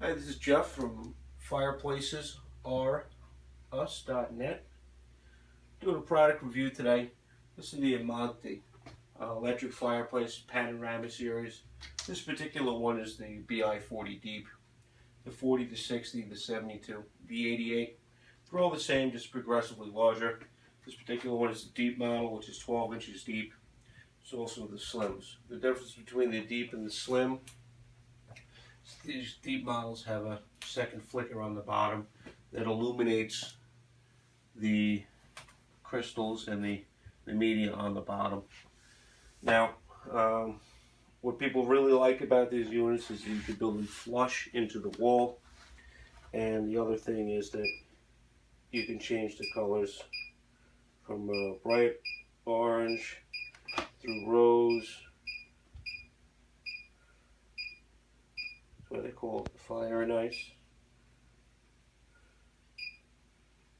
Hi, this is Jeff from Fireplaces R Us.net. Doing a product review today. This is the Amantii electric fireplace panorama series. This particular one is the BI40 deep, the 40, the 60, the 72, the 88. They're all the same, just progressively larger. This particular one is the deep model, which is 12 inches deep. It's also the slims. The difference between the deep and the slim, these deep models have a second flicker on the bottom that illuminates the crystals and the media on the bottom. Now, what people really like about these units is you can build them flush into the wall, and the other thing is that you can change the colors from bright orange through rose. That's why they call it fire and ice.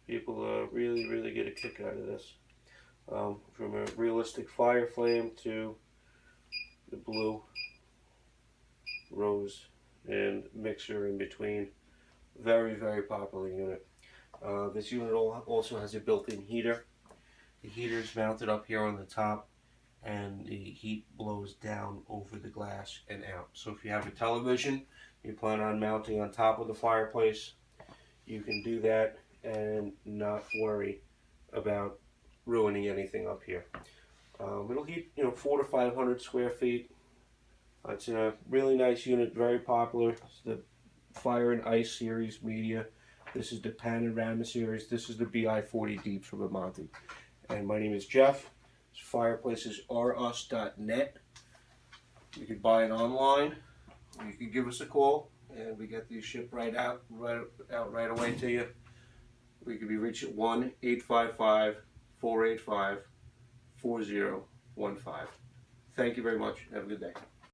People really get a kick out of this. From a realistic fire flame to the blue, rose, and mixture in between. Very popular unit. This unit also has a built-in heater. The heater is mounted up here on the top, and the heat blows down over the glass and out. So if you have a television you plan on mounting on top of the fireplace, you can do that and not worry about ruining anything up here. It'll heat 400 to 500 square feet. It's a really nice unit, very popular. It's the Fire and Ice series media. This is the Panorama series. This is the BI40 Deep from Amantii. And my name is Jeff. It's fireplacesrus.net. You can buy it online. You can give us a call, and we get these shipped right away to you. We can be reached at 1-855-485-4015. Thank you very much. Have a good day.